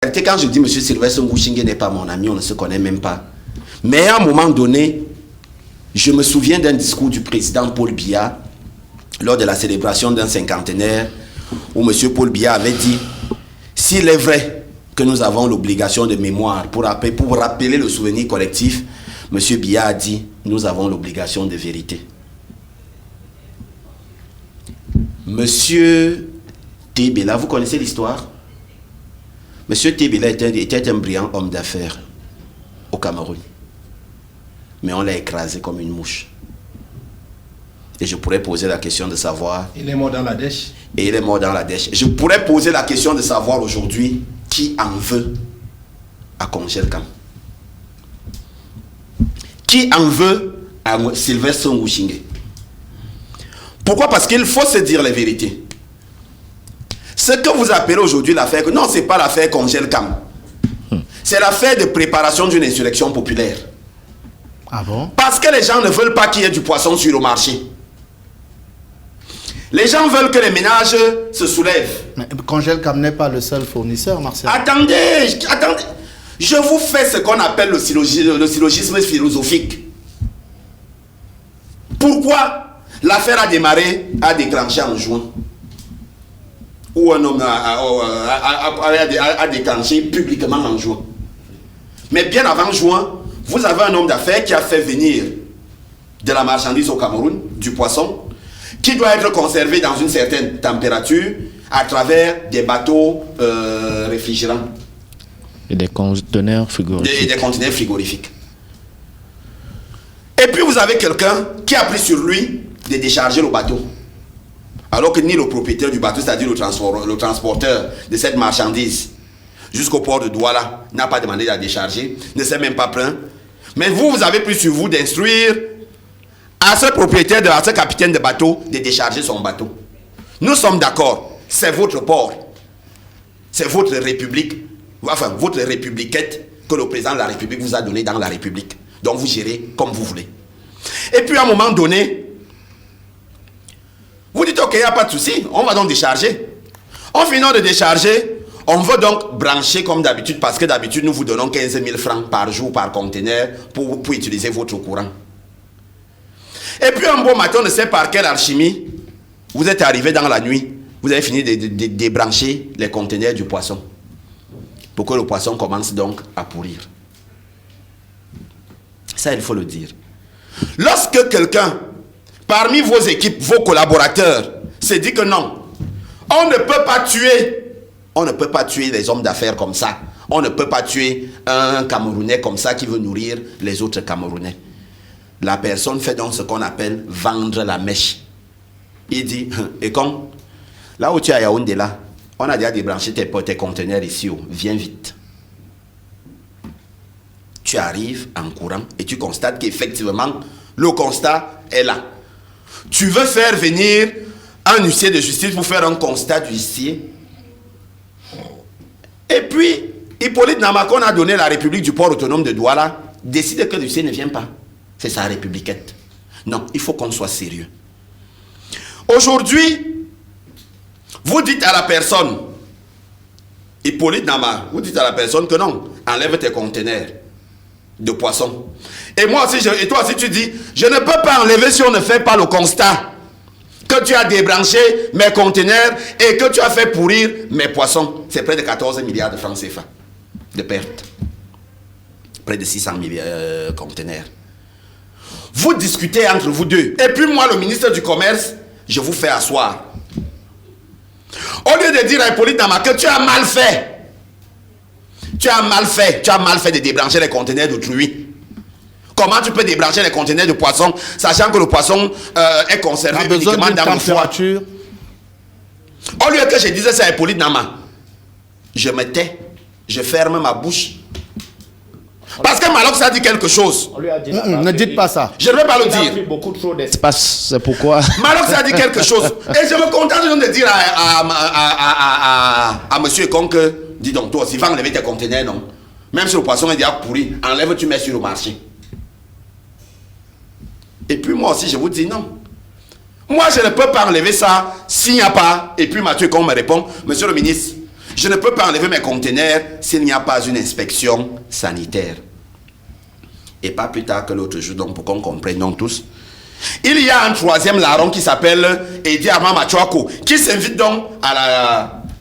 Quand je dis M. Sylvestre Ngouchingue n'est pas mon ami, on ne se connaît même pas. Mais à un moment donné, je me souviens d'un discours du président Paul Biya lors de la célébration d'un cinquantenaire où M. Paul Biya avait dit « S'il est vrai que nous avons l'obligation de mémoire pour rappeler le souvenir collectif, M. Biya a dit « Nous avons l'obligation de vérité ». Monsieur Tebela, vous connaissez l'histoire? Monsieur Tebela était un brillant homme d'affaires au Cameroun. Mais on l'a écrasé comme une mouche. Et je pourrais poser la question de savoir... Il est mort dans la dèche. Et il est mort dans la dèche. Je pourrais poser la question de savoir aujourd'hui qui en veut à Kongelkam. Qui en veut à Sylvestre Ngouchingue. Pourquoi? Parce qu'il faut se dire les vérités. Ce que vous appelez aujourd'hui l'affaire... Non, ce n'est pas l'affaire Kongelkam. C'est l'affaire de préparation d'une insurrection populaire. Ah bon? Parce que les gens ne veulent pas qu'il y ait du poisson sur le marché. Les gens veulent que les ménages se soulèvent. Mais Kongelkam n'est pas le seul fournisseur, Marcel. Attendez. Je vous fais ce qu'on appelle le syllogisme philosophique. Pourquoi l'affaire a déclenché en juin? Ou un homme a déclenché publiquement en juin. Mais bien avant juin, vous avez un homme d'affaires qui a fait venir de la marchandise au Cameroun, du poisson, qui doit être conservé dans une certaine température à travers des bateaux réfrigérants. Et des conteneurs frigorifiques. Et des conteneurs frigorifiques. Et puis vous avez quelqu'un qui a pris sur lui de décharger le bateau. Alors que ni le propriétaire du bateau, c'est-à-dire le transporteur de cette marchandise, jusqu'au port de Douala, n'a pas demandé de la décharger, ne s'est même pas plaint. Mais vous avez pris sur vous d'instruire à ce propriétaire, à ce capitaine de bateau, de décharger son bateau. Nous sommes d'accord, c'est votre port, c'est votre république, enfin votre républiquette que le président de la République vous a donné dans la République. Donc vous gérez comme vous voulez. Et puis à un moment donné, vous dites ok, il n'y a pas de souci, on va donc décharger. En finissant de décharger, on veut donc brancher comme d'habitude, parce que d'habitude nous vous donnons 15 000 francs par jour par conteneur pour utiliser votre courant. Et puis un beau matin, on ne sait par quelle alchimie, vous êtes arrivé dans la nuit, vous avez fini de débrancher les conteneurs du poisson. Pour que le poisson commence donc à pourrir. Ça, il faut le dire. Lorsque quelqu'un, parmi vos équipes, vos collaborateurs, se dit que non, on ne peut pas tuer les hommes d'affaires comme ça. On ne peut pas tuer un Camerounais comme ça qui veut nourrir les autres Camerounais. La personne fait donc ce qu'on appelle vendre la mèche. Il dit, et quand, là où tu es à Yaoundé là, on a déjà débranché tes conteneurs ici, viens vite. Tu arrives en courant et tu constates qu'effectivement, le constat est là. Tu veux faire venir un huissier de justice pour faire un constat d'huissier. Et puis, Hippolyte Namakon a donné la République du port autonome de Douala, décide que l'huissier ne vient pas. C'est sa républiquette. Non, il faut qu'on soit sérieux. Aujourd'hui, vous dites à la personne, Hippolyte Nama, vous dites à la personne que non, enlève tes conteneurs de poissons. Et moi aussi, et toi aussi tu dis, je ne peux pas enlever si on ne fait pas le constat que tu as débranché mes conteneurs et que tu as fait pourrir mes poissons. C'est près de 14 milliards de francs CFA de pertes. Près de 600 000 conteneurs. Vous discutez entre vous deux. Et puis moi, le ministre du Commerce, je vous fais asseoir. Au lieu de dire à Hippolyte Nama que tu as mal fait. Tu as mal fait de débrancher les conteneurs d'autrui. Comment tu peux débrancher les conteneurs de poisson, sachant que le poisson est conservé uniquement dans le foie? Au lieu que je disais ça à Hippolyte Nama, je me tais, je ferme ma bouche. Parce que Malox a dit quelque chose. Ne dites pas ça. Je ne vais pas le dire. Il a pris beaucoup trop d'espace, c'est pourquoi. Malox a dit quelque chose. Et je me contente de dire à monsieur Ekong que, dis donc, toi aussi, va enlever tes conteneurs, non? Même si le poisson est déjà pourri, enlève, tu mets sur le marché. Et puis moi aussi, je vous dis non. Moi, je ne peux pas enlever ça s'il n'y a pas. Et puis Mathieu Ekong me répond, monsieur le ministre, Je ne peux pas enlever mes conteneurs s'il n'y a pas une inspection sanitaire. Et pas plus tard que l'autre jour, donc pour qu'on comprenne donc tous. Il y a un troisième larron qui s'appelle Edi Amama Chouako, qui s'invite donc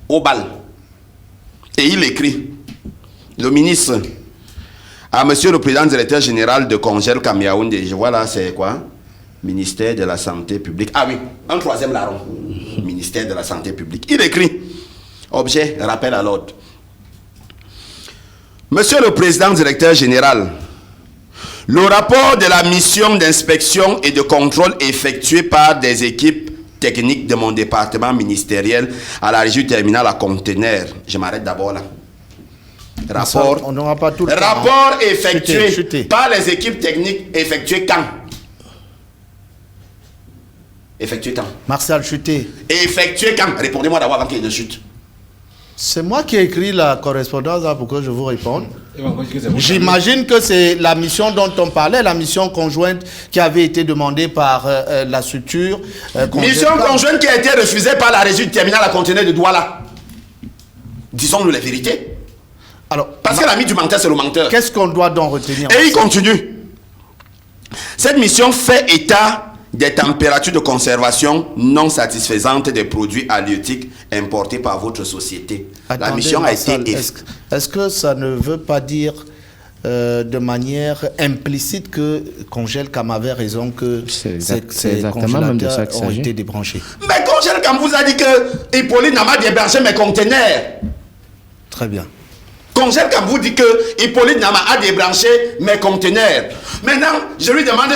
au bal. Et il écrit, le ministre, à monsieur le président directeur général de Congel Kamiaoundé, je vois là, c'est quoi? Ministère de la Santé publique. Ah oui, un troisième larron. Ministère de la Santé publique. Il écrit, objet, rappel à l'ordre. Monsieur le président directeur général, le rapport de la mission d'inspection et de contrôle effectuée par des équipes techniques de mon département ministériel à la régie terminale à conteneurs. Je m'arrête d'abord là. Rapport, on n'aura pas tout le temps, rapport effectué chuté. par les équipes techniques effectué quand? Effectué quand? Martial Chuté. Effectué quand? Répondez-moi d'abord avant qu'il y ait de chute. C'est moi qui ai écrit la correspondance là pour que je vous réponde. J'imagine que c'est la mission dont on parlait, la mission conjointe qui avait été demandée par la structure. Mission conjointe qui a été refusée par la régie du terminal à conteneurs de Douala. Disons-nous la vérité. Alors, parce que l'ami du menteur, c'est le menteur. Qu'est-ce qu'on doit donc retenir? Et il continue. Cette mission fait état des températures de conservation non satisfaisantes des produits halieutiques importés par votre société. Attendez, la mission Marcel, a été... Est-ce que ça ne veut pas dire de manière implicite que Congelcam avait raison que ces congélateurs ont été débranchés? Mais Congelcam vous a dit que Hippolyte n'a pas débranché mes conteneurs. Très bien. Congelcam vous dit que Hippolyte Nama a débranché mes conteneurs. Maintenant, je lui demande